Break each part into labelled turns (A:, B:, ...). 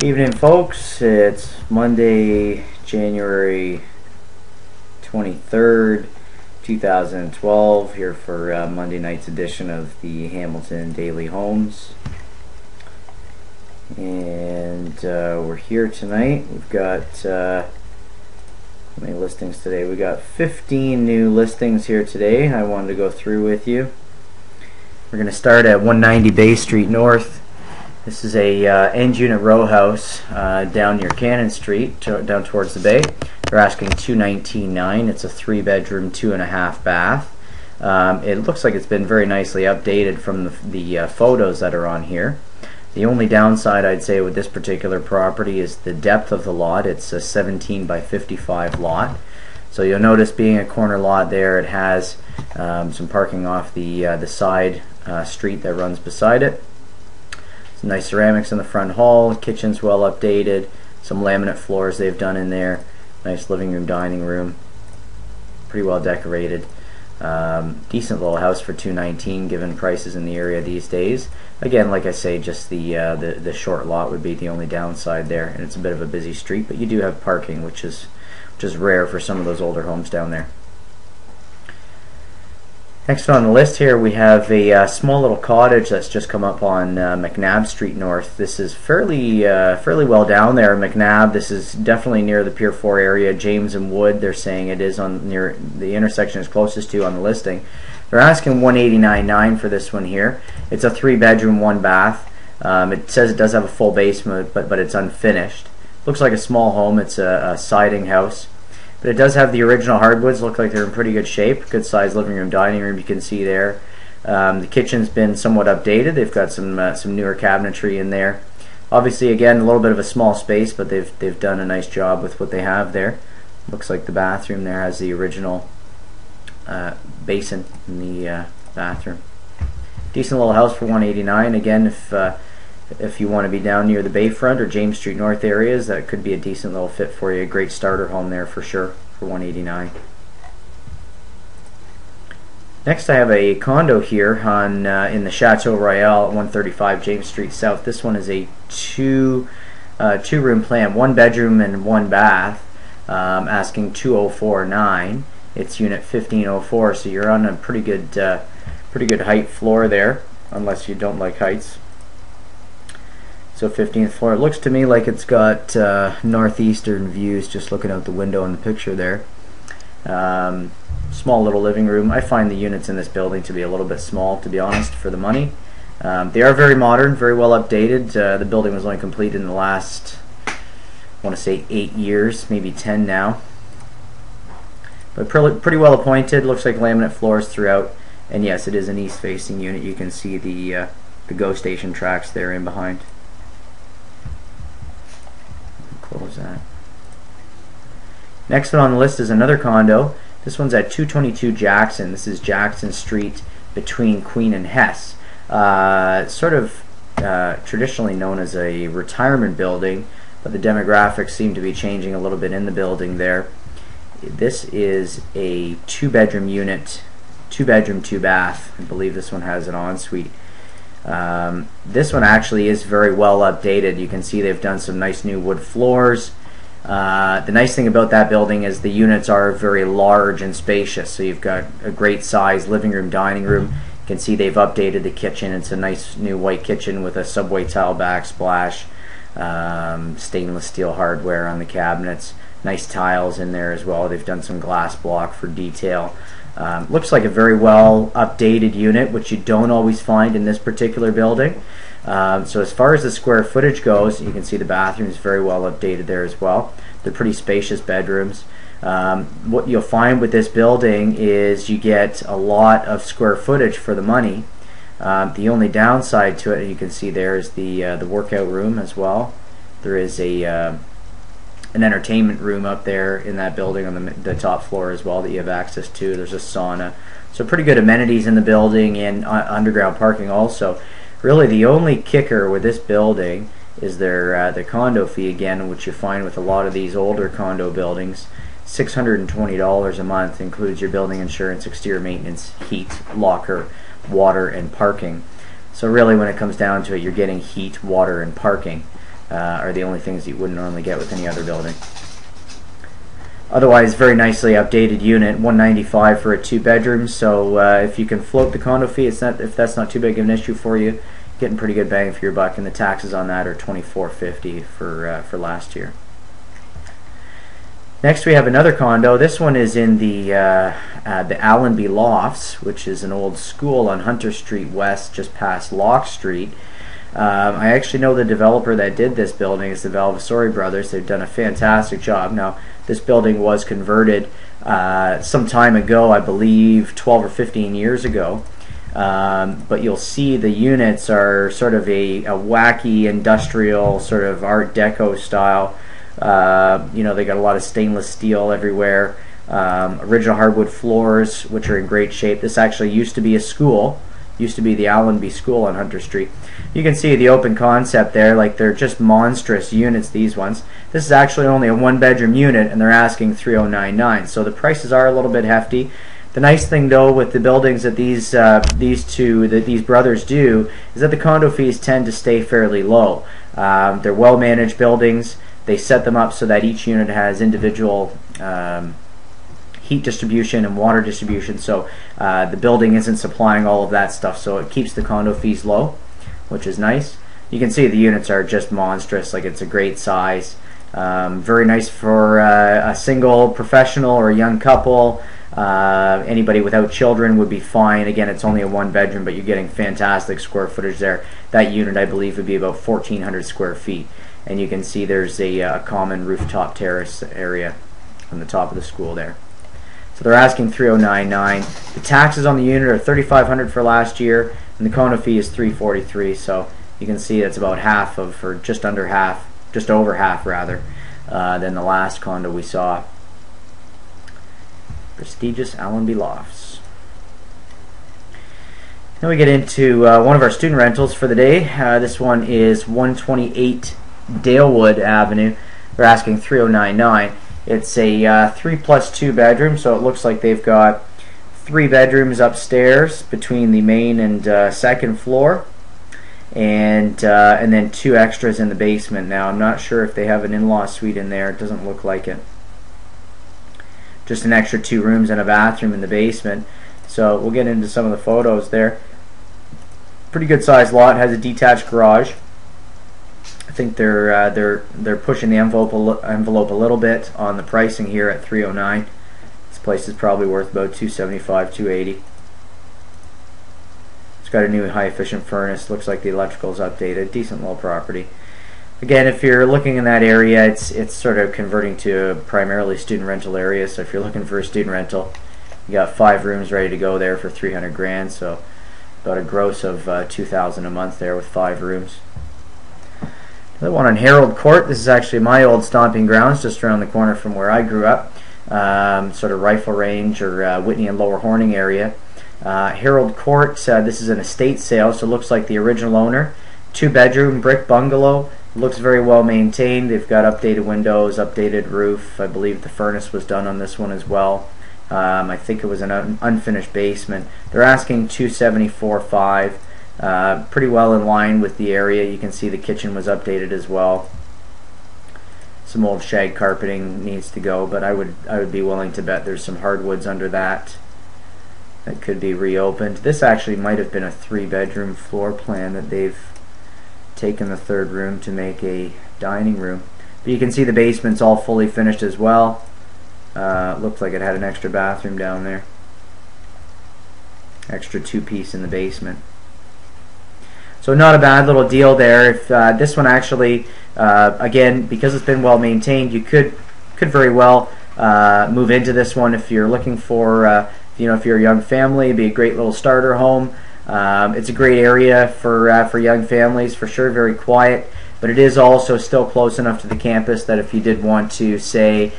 A: Evening, folks. It's Monday, January 23rd, 2012, here for Monday night's edition of the Hamilton Daily Homes. And we're here tonight. We've got how many listings today? We got 15 new listings here today I wanted to go through with you. We're going to start at 190 Bay Street North. This is a end unit row house down near Cannon Street, down towards the bay. They're asking $219,900. It's a 3-bedroom, 2.5 bath. It looks like it's been very nicely updated from the photos that are on here. The only downside I'd say with this particular property is the depth of the lot. It's a 17 by 55 lot. So you'll notice, being a corner lot there, it has some parking off the side street that runs beside it. Nice ceramics in the front hall. Kitchen's well updated. Some laminate floors they've done in there. Nice living room, dining room. Pretty well decorated. Decent little house for $219,000 given prices in the area these days. Again, like I say, just the short lot would be the only downside there, and it's a bit of a busy street, but you do have parking, which is rare for some of those older homes down there. Next on the list here, we have a small little cottage that's just come up on McNabb Street North. This is fairly well down there, McNabb. This is definitely near the Pier 4 area. James and Wood, they're saying it is on near the intersection is closest to on the listing. They're asking $189,900 for this one here. It's a 3-bedroom, 1 bath. It says it does have a full basement, but it's unfinished. Looks like a small home. It's a siding house. But it does have the original hardwoods. Look like they're in pretty good shape. Good sized living room, dining room, you can see there. The kitchen's been somewhat updated. They've got some newer cabinetry in there. Obviously, again, a little bit of a small space, but they've done a nice job with what they have there. Looks like the bathroom there has the original basin in the bathroom. Decent little house for $189,000. Again, if you want to be down near the Bayfront or James Street North areas, that could be a decent little fit for you. A great starter home there for sure for $189,000. Next, I have a condo here on in the Chateau Royal at 135 James Street South. This one is a two-room plan, 1 bedroom and 1 bath, asking $204,900. It's unit 1504, so you're on a pretty good height floor there, unless you don't like heights. So 15th floor. It looks to me like it's got northeastern views, just looking out the window in the picture there. Small little living room. I find the units in this building to be a little bit small, to be honest, for the money. They are very modern, very well updated. The building was only completed in the last, I want to say, 8 years, maybe 10 now. But pretty well appointed. Looks like laminate floors throughout. And yes, it is an east-facing unit. You can see the GO station tracks there in behind. Close that. Next one on the list is another condo. This one's at 222 Jackson. This is Jackson Street between Queen and Hess. Sort of traditionally known as a retirement building, but the demographics seem to be changing a little bit in the building there. This is a 2-bedroom unit, 2-bedroom, 2 bath. I believe this one has an ensuite. This one actually is very well updated. You can see they've done some nice new wood floors. The nice thing about that building is the units are very large and spacious. So you've got a great size living room, dining room. You can see they've updated the kitchen. It's a nice new white kitchen with a subway tile backsplash, stainless steel hardware on the cabinets. Nice tiles in there as well. They've done some glass block for detail. Looks like a very well updated unit, which you don't always find in this particular building. So as far as the square footage goes, you can see the bathroom is very well updated there as well. They're pretty spacious bedrooms. What you'll find with this building is you get a lot of square footage for the money. The only downside to it, you can see there, is the workout room as well. There is an entertainment room up there in that building on the top floor as well that you have access to. There's a sauna. So pretty good amenities in the building, and underground parking also. Really the only kicker with this building is their condo fee, again, which you find with a lot of these older condo buildings. $620 a month includes your building insurance, exterior maintenance, heat, locker, water, and parking. So really when it comes down to it, you're getting heat, water, and parking. are the only things you wouldn't normally get with any other building. Otherwise, very nicely updated unit, $195 for a 2-bedroom. So if you can float the condo fee, if that's not too big of an issue for you, getting pretty good bang for your buck. And the taxes on that are $24.50 for last year. Next, we have another condo. This one is in the Allenby Lofts, which is an old school on Hunter Street West, just past Locke Street. I actually know the developer that did this building is the Valvasori brothers. They've done a fantastic job. Now, this building was converted some time ago, I believe 12 or 15 years ago. But you'll see the units are sort of a wacky industrial sort of Art Deco style. You know, they got a lot of stainless steel everywhere. Original hardwood floors, which are in great shape. This actually used to be a school. Used to be the Allenby School on Hunter Street. You can see the open concept there, like they're just monstrous units, these ones. This is actually only a 1-bedroom unit, and they're asking $3,099. So the prices are a little bit hefty. The nice thing, though, with the buildings that these brothers do is that the condo fees tend to stay fairly low. They're well-managed buildings. They set them up so that each unit has individual heat distribution and water distribution, so the building isn't supplying all of that stuff, so it keeps the condo fees low, which is nice. You can see the units are just monstrous, like it's a great size. Very nice for a single professional or a young couple. Anybody without children would be fine. Again, it's only a 1-bedroom, but you're getting fantastic square footage there. That unit, I believe, would be about 1,400 square feet. And you can see there's a common rooftop terrace area on the top of the school there. So they're asking $3,099. The taxes on the unit are $3,500 for last year, and the condo fee is $343. So you can see that's about half of, or just under half, just over half rather, than the last condo we saw. Prestigious Allenby Lofts. Then we get into one of our student rentals for the day. This one is 128 Dalewood Avenue. They're asking $3,099. It's a 3+2 bedroom, so it looks like they've got 3 bedrooms upstairs between the main and second floor, and then 2 extras in the basement. Now, I'm not sure if they have an in-law suite in there. It doesn't look like it. Just an extra 2 rooms and a bathroom in the basement. So we'll get into some of the photos there. Pretty good sized lot. Has a detached garage. I think they're pushing the envelope a little bit on the pricing here at $309. This place is probably worth about $275, $280. It's got a new high efficient furnace. Looks like the electrical's updated. Decent little property. Again, if you're looking in that area, it's sort of converting to a primarily student rental area. So if you're looking for a student rental, you got 5 rooms ready to go there for $300 grand. So about a gross of $2,000 a month there with 5 rooms. Another one on Harold Court. This is actually my old stomping grounds, just around the corner from where I grew up. Sort of rifle range or Whitney and Lower Horning area. Harold Court. This is an estate sale, so it looks like the original owner. 2-bedroom brick bungalow. Looks very well maintained. They've got updated windows, updated roof. I believe the furnace was done on this one as well. I think it was an unfinished basement. They're asking $274,500. Pretty well in line with the area. You can see the kitchen was updated as well. Some old shag carpeting needs to go, but I would be willing to bet there's some hardwoods under that could be reopened. This actually might have been a 3-bedroom floor plan that they've taken the 3rd room to make a dining room. But you can see the basement's all fully finished as well. Looks like it had an extra bathroom down there. Extra 2-piece in the basement. So not a bad little deal there. If this one actually, again, because it's been well maintained, you could very well move into this one if you're looking for, if you're a young family. It'd be a great little starter home. It's a great area for young families, for sure. Very quiet, but it is also still close enough to the campus that if you did want to, say,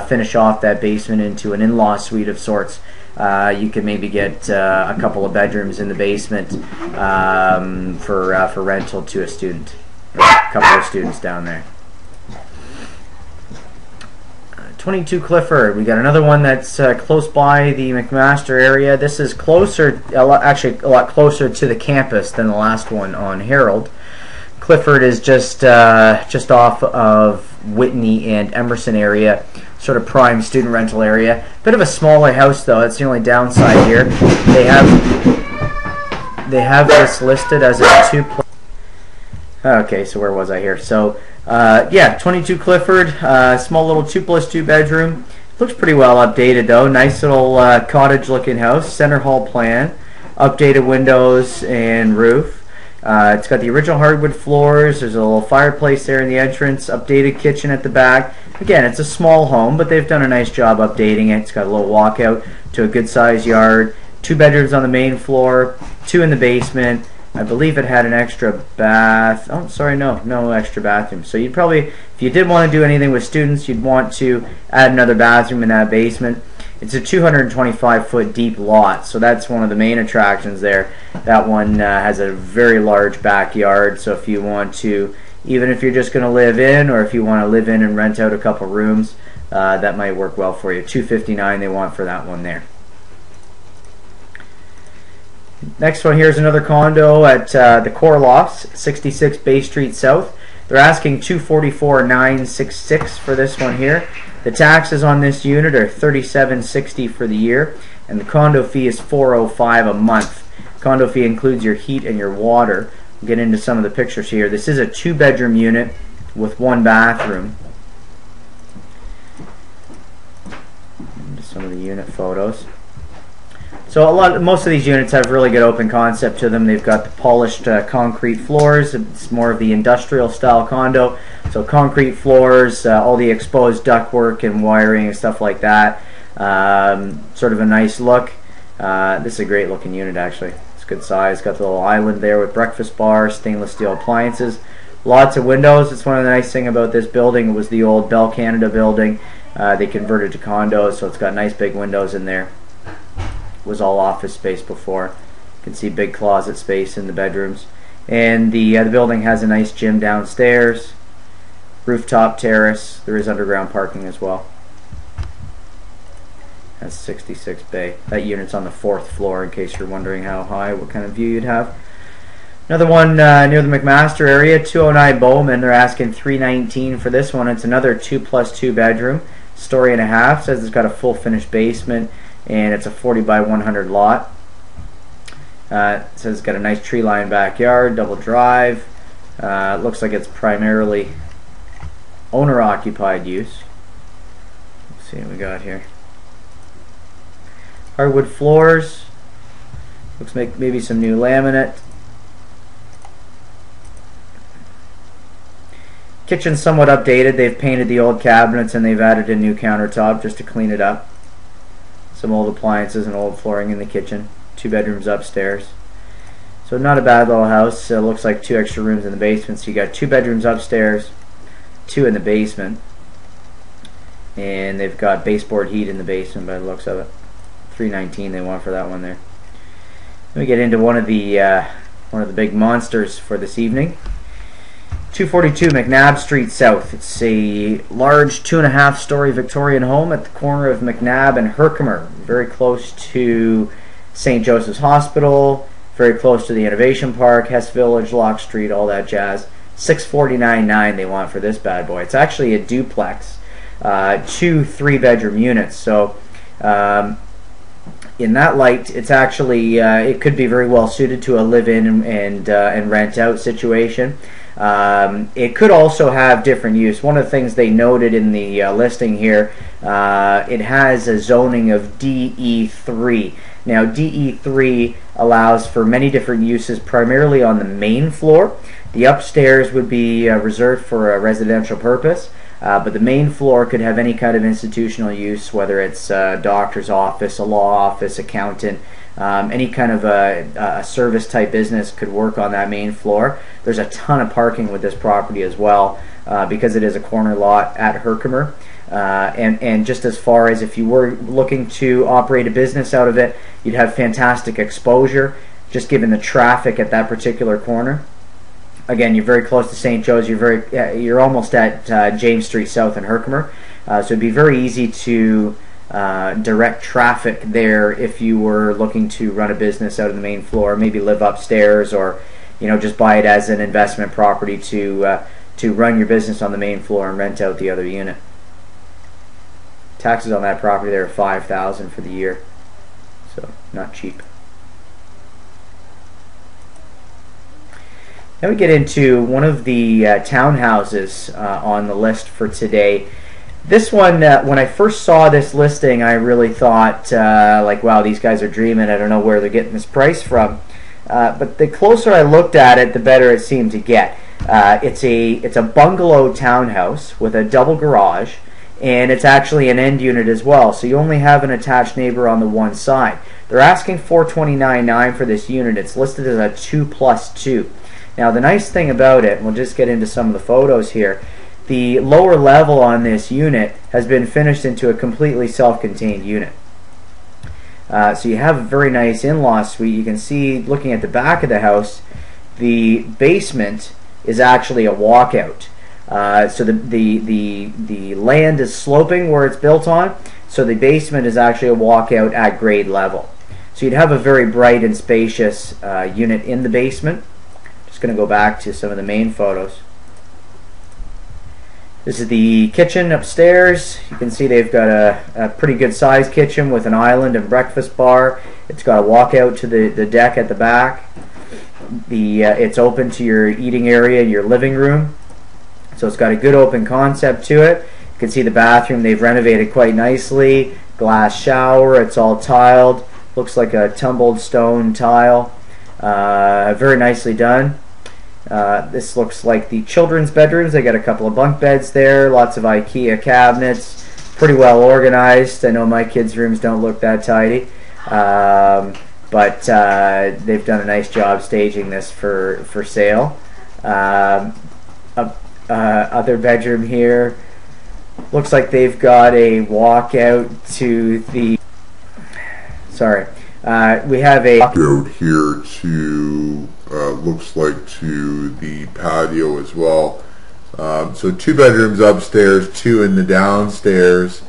A: finish off that basement into an in-law suite of sorts, you could maybe get a couple of bedrooms in the basement for rental to a student, or a couple of students down there. 22 Clifford. We got another one that's close by the McMaster area. This is closer, actually a lot closer to the campus than the last one on Harold. Clifford is just off of Whitney and Emerson area, sort of prime student rental area. Bit of a smaller house though. That's the only downside here. They have this listed as a Okay, so where was I here? So yeah, 22 Clifford, small little 2+2 bedroom. Looks pretty well updated though. Nice little cottage looking house, center hall plan, updated windows and roof. It's got the original hardwood floors. There's a little fireplace there in the entrance, updated kitchen at the back. Again, it's a small home, but they've done a nice job updating it. It's got a little walkout to a good sized yard, 2 bedrooms on the main floor, 2 in the basement. I believe it had an extra bath. Oh, sorry, no extra bathroom. So you'd probably, if you did want to do anything with students, you'd want to add another bathroom in that basement. It's a 225-foot deep lot, so that's one of the main attractions there. That one has a very large backyard, so if you want to, even if you're just going to live in, or if you want to live in and rent out a couple rooms, that might work well for you. $259 they want for that one there. Next one here is another condo at the Core Lofts, 66 Bay Street South. They're asking $244,966 for this one here. The taxes on this unit are $37.60 for the year, and the condo fee is $405 a month. Condo fee includes your heat and your water. We'll get into some of the pictures here. This is a 2-bedroom unit with 1 bathroom. Into some of the unit photos. So most of these units have really good open concept to them. They've got the polished concrete floors. It's more of the industrial style condo. So concrete floors, all the exposed ductwork and wiring and stuff like that. Sort of a nice look. This is a great looking unit actually. It's good size. Got the little island there with breakfast bar, stainless steel appliances. Lots of windows. It's one of the nice things about this building. It was the old Bell Canada building. They converted to condos, so it's got nice big windows in there. Was all office space before. You can see big closet space in the bedrooms, and the building has a nice gym downstairs, rooftop terrace. There is underground parking as well. That's 66 Bay. That unit's on the 4th floor, in case you're wondering how high, what kind of view you'd have. Another one near the McMaster area, 209 Bowman. They're asking $319 for this one. It's another 2+2 bedroom, story and a half. Says it's got a full finished basement, and it's a 40 by 100 lot. It says it's got a nice tree lined backyard, double drive. Looks like it's primarily owner occupied use. Let's see what we got here. Hardwood floors. Looks like maybe some new laminate. Kitchen's somewhat updated. They've painted the old cabinets and they've added a new countertop just to clean it up. Some old appliances and old flooring in the kitchen. 2 bedrooms upstairs. So not a bad little house. Looks like 2 extra rooms in the basement. So you got 2 bedrooms upstairs, 2 in the basement, and they've got baseboard heat in the basement by the looks of it. $319 they want for that one there. Let me get into one of the big monsters for this evening. 242 McNabb Street South. It's a large 2.5-story Victorian home at the corner of McNabb and Herkimer, very close to St. Joseph's Hospital, very close to the Innovation Park, Hess Village, Lock Street, all that jazz. $649,900 they want for this bad boy. It's actually a duplex, 2 3-bedroom units. So in that light, it's actually it could be very well suited to a live-in and rent-out situation. It could also have different use. One of the things they noted in the listing here, it has a zoning of DE3. Now DE3 allows for many different uses, primarily on the main floor. The upstairs would be reserved for a residential purpose, but the main floor could have any kind of institutional use, whether it's a doctor's office, a law office, accountant, any kind of a service type business could work on that main floor. There's a ton of parking with this property as well, because it is a corner lot at Herkimer. And just as far as if you were looking to operate a business out of it, you'd have fantastic exposure just given the traffic at that particular corner. Again, you're very close to St. Joe's. You're almost at James Street South in Herkimer, so it'd be very easy to direct traffic there if you were looking to run a business out of the main floor, maybe live upstairs, or just buy it as an investment property to run your business on the main floor and rent out the other unit. Taxes on that property there are $5,000 for the year, so not cheap. Now we get into one of the townhouses on the list for today. This one, when I first saw this listing, I really thought, like, wow, these guys are dreaming. I don't know where they're getting this price from. But the closer I looked at it, the better it seemed to get. It's a bungalow townhouse with a double garage, and it's actually an end unit as well. So you only have an attached neighbor on the one side. They're asking $429,900 for this unit. It's listed as a 2+2. Now the nice thing about it, and we'll just get into some of the photos here, the lower level on this unit has been finished into a completely self-contained unit. So you have a very nice in-law suite. You can see, looking at the back of the house, the basement is actually a walkout. So the land is sloping where it's built on, so the basement is actually a walkout at grade level. So you'd have a very bright and spacious unit in the basement. Just going to go back to some of the main photos. This is the kitchen upstairs. You can see they've got a pretty good sized kitchen with an island and breakfast bar. It's got a walkout to the deck at the back. It's open to your eating area, your living room. So it's got a good open concept to it. You can see the bathroom they've renovated quite nicely. Glass shower, it's all tiled. Looks like a tumbled stone tile. Very nicely done. This looks like the children's bedrooms. They got a couple of bunk beds there, lots of IKEA cabinets, pretty well organized. I know my kids' rooms don't look that tidy, but they've done a nice job staging this for sale. Other bedroom here. Looks like they've got a walkout to the. Sorry. We have a
B: out here to looks like to the patio as well. So 2 bedrooms upstairs, 2 in the downstairs.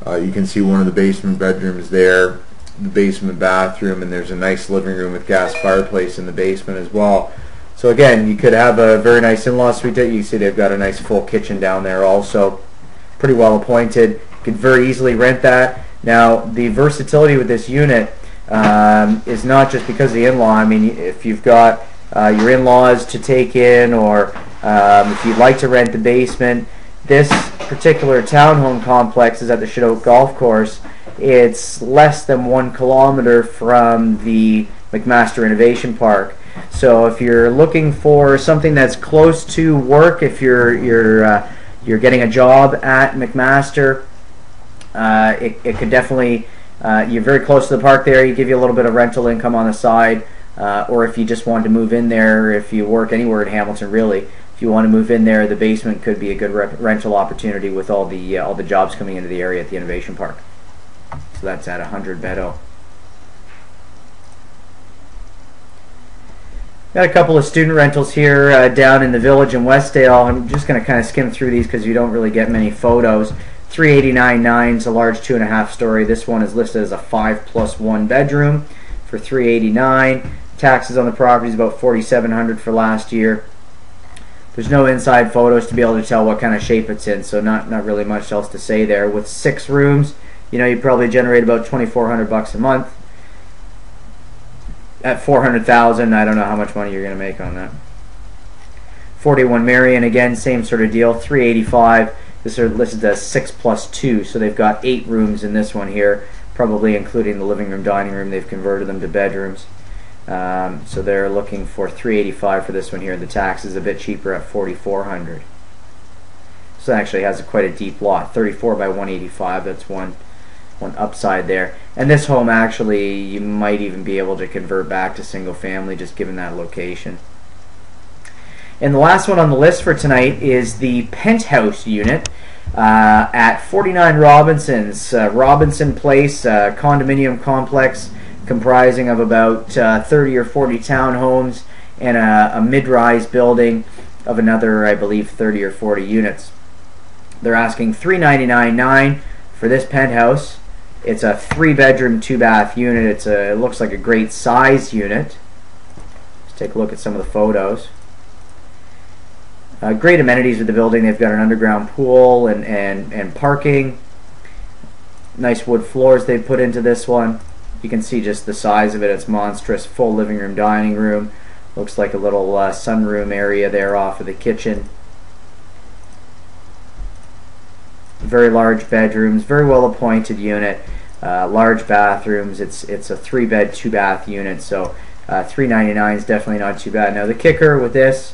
B: You can see one of the basement bedrooms there, the basement bathroom, and there's a nice living room with gas fireplace in the basement as well. So again, you could have a very nice in-law suite there. You see they've got a nice full kitchen down there also. Pretty well appointed. You could very easily rent that. Now the versatility with this unit is not just because of the in-law. I mean, if you've got your in-laws to take in, or if you'd like to rent the basement, this particular townhome complex is at the Shadoke Golf Course. It's less than 1 kilometer from the McMaster Innovation Park. So if you're looking for something that's close to work, if you're getting a job at McMaster, it could definitely. You're very close to the park there. You give you a little bit of rental income on the side, or if you just want to move in there, if you work anywhere in Hamilton, really, if you want to move in there, the basement could be a good rental opportunity with all the jobs coming into the area at the Innovation Park. So that's at 100 Meadow. Got a couple of student rentals here down in the Village in Westdale. I'm just going to kind of skim through these because you don't really get many photos. $389,900 is a large 2.5 story. This one is listed as a 5+1 bedroom for $389,000. Taxes on the property is about $4,700 for last year. There's no inside photos to be able to tell what kind of shape it's in, so not really much else to say there. With 6 rooms, you probably generate about $2,400 a month. At $400,000, I don't know how much money you're going to make on that. 41 Marion, again, same sort of deal, $385,000. This is listed as 6+2, so they've got 8 rooms in this one here, probably including the living room, dining room. They've converted them to bedrooms. So they're looking for $385,000 for this one here. The tax is a bit cheaper at $4,400. So it actually has quite a deep lot, 34 by 185. That's one upside there. And this home, actually, you might even be able to convert back to single family, just given that location. And the last one on the list for tonight is the penthouse unit at 49 Robinson's. Robinson Place, condominium complex comprising of about 30 or 40 townhomes and a mid-rise building of another, I believe, 30 or 40 units. They're asking $399,900 for this penthouse. It's a 3-bedroom, 2-bath unit. It looks like a great size unit. Just
A: take a look at some of the photos. Great amenities with the building. They've got an underground pool and parking. Nice wood floors they've put into this one. You can see just the size of it. It's monstrous. Full living room, dining room. Looks like a little sunroom area there off of the kitchen. Very large bedrooms. Very well appointed unit. Large bathrooms. It's a 3-bed, 2-bath unit. So $399 is definitely not too bad. Now the kicker with this,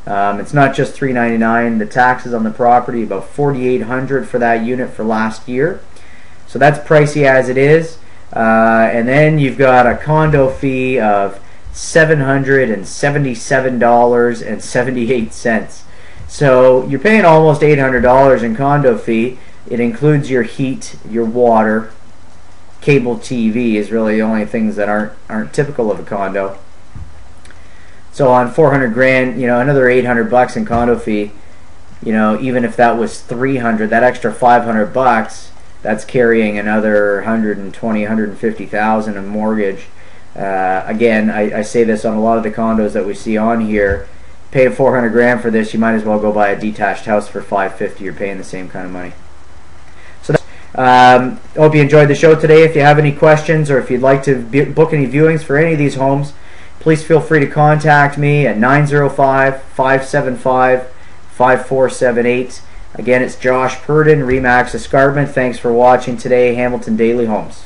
A: it's not just $399. The taxes on the property about $4,800 for that unit for last year. So that's pricey as it is. And then you've got a condo fee of $777.78. So you're paying almost $800 in condo fee. It includes your heat, your water, cable TV is really the only things that aren't typical of a condo. So on 400 grand, you know, another 800 bucks in condo fee, you know, even if that was 300, that extra 500 bucks, that's carrying another 120, 150,000 in mortgage. Again, I say this on a lot of the condos that we see on here. Pay 400 grand for this, you might as well go buy a detached house for 550. You're paying the same kind of money. So I hope you enjoyed the show today. If you have any questions or if you'd like to book any viewings for any of these homes, please feel free to contact me at 905-575-5478. Again, it's Josh Purdon, Remax Escarpment. Thanks for watching today, Hamilton Daily Homes.